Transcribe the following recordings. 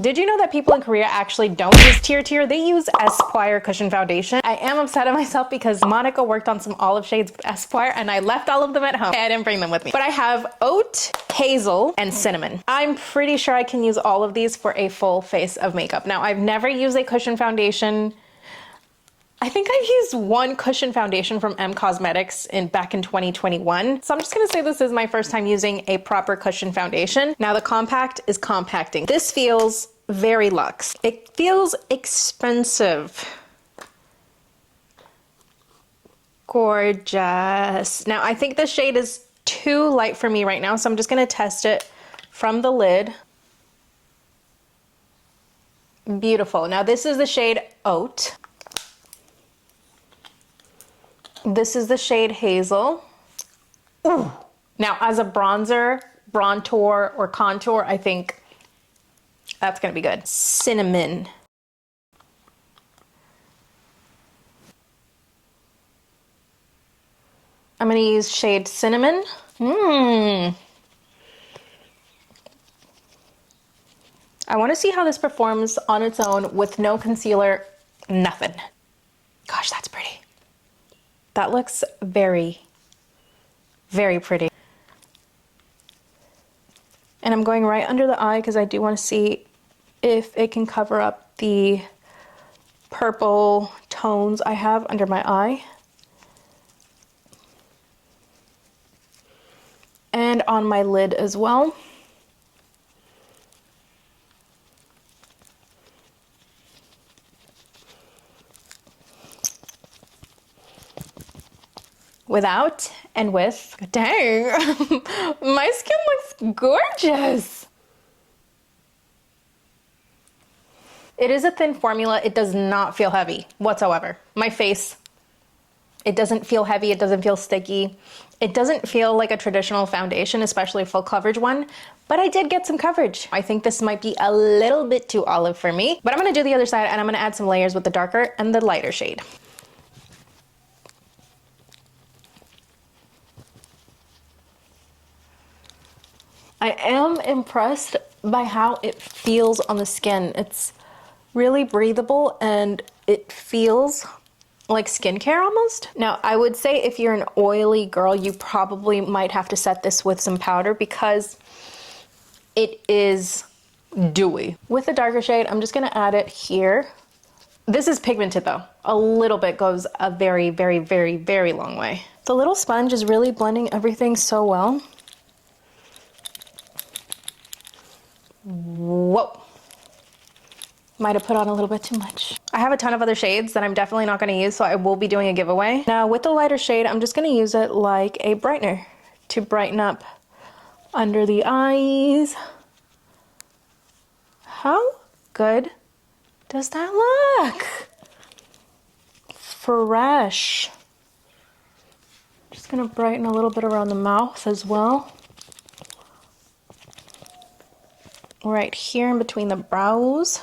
Did you know that people in Korea actually don't use Tear? They use Espoir Cushion Foundation. I am upset at myself because Monica worked on some olive shades with Espoir and I left all of them at home. I didn't bring them with me. But I have oat, hazel, and cinnamon. I'm pretty sure I can use all of these for a full face of makeup. Now, I've never used a cushion foundation. I think I've used one cushion foundation from M Cosmetics back in 2021. So I'm just gonna say this is my first time using a proper cushion foundation. Now the compact is compacting. This feels very luxe. It feels expensive. Gorgeous. Now I think the shade is too light for me right now, so I'm just gonna test it from the lid. Beautiful. Now this is the shade Oat. This is the shade Hazel. Ooh. Now as a bronzer, bronzer, or contour, I think that's gonna be good. Cinnamon. I'm gonna use shade Cinnamon. I wanna see how this performs on its own with no concealer, nothing. Gosh, that's pretty. That looks very, very pretty. And I'm going right under the eye because I do want to see if it can cover up the purple tones I have under my eye. And on my lid as well. Without and with. Dang, my skin looks gorgeous. It is a thin formula. It does not feel heavy whatsoever. My face, it doesn't feel heavy. It doesn't feel sticky. It doesn't feel like a traditional foundation, especially a full coverage one, but I did get some coverage. I think this might be a little bit too olive for me, but I'm gonna do the other side and I'm gonna add some layers with the darker and the lighter shade. I am impressed by how it feels on the skin. It's really breathable and it feels like skincare almost. Now, I would say if you're an oily girl, you probably might have to set this with some powder because it is dewy. With the darker shade, I'm just gonna add it here. This is pigmented though. A little bit goes a very, very, very, very long way. The little sponge is really blending everything so well. Whoa. Might have put on a little bit too much. I have a ton of other shades that I'm definitely not gonna use, so I will be doing a giveaway. Now with the lighter shade, I'm just gonna use it like a brightener to brighten up under the eyes. How good does that look? Fresh. Just gonna brighten a little bit around the mouth as well. Right here in between the brows.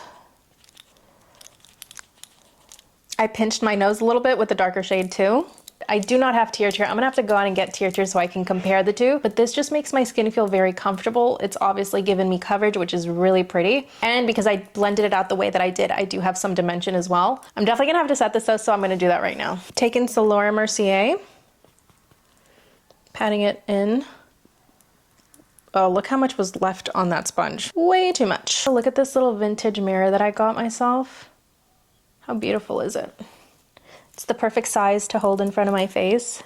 I pinched my nose a little bit with the darker shade too. I do not have Tear. I'm gonna have to go out and get Tear so I can compare the two, but this just makes my skin feel very comfortable. It's obviously given me coverage, which is really pretty. And because I blended it out the way that I did, I do have some dimension as well. I'm definitely gonna have to set this though, so I'm gonna do that right now. Taking some Laura Mercier, patting it in. Oh, look how much was left on that sponge. Way too much. Look at this little vintage mirror that I got myself. How beautiful is it? It's the perfect size to hold in front of my face.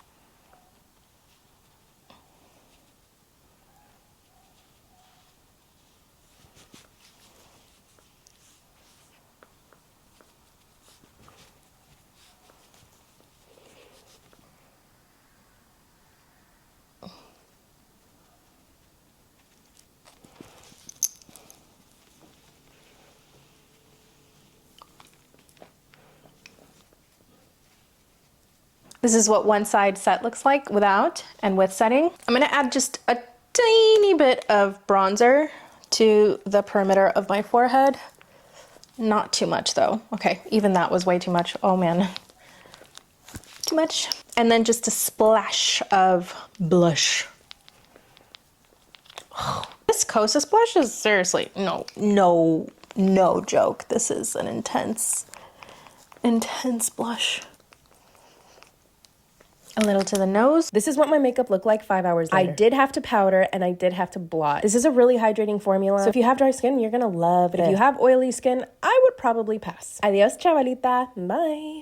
This is what one side set looks like without and with setting. I'm gonna add just a tiny bit of bronzer to the perimeter of my forehead. Not too much though. Okay, even that was way too much. Oh man, too much. And then just a splash of blush. Oh, this Kosas blush is seriously, no no joke. This is an intense blush. A little to the nose. This is what my makeup looked like 5 hours later. I did have to powder and I did have to blot. This is a really hydrating formula. So if you have dry skin, you're gonna love it. If you have oily skin, I would probably pass. Adios, chavalita. Bye.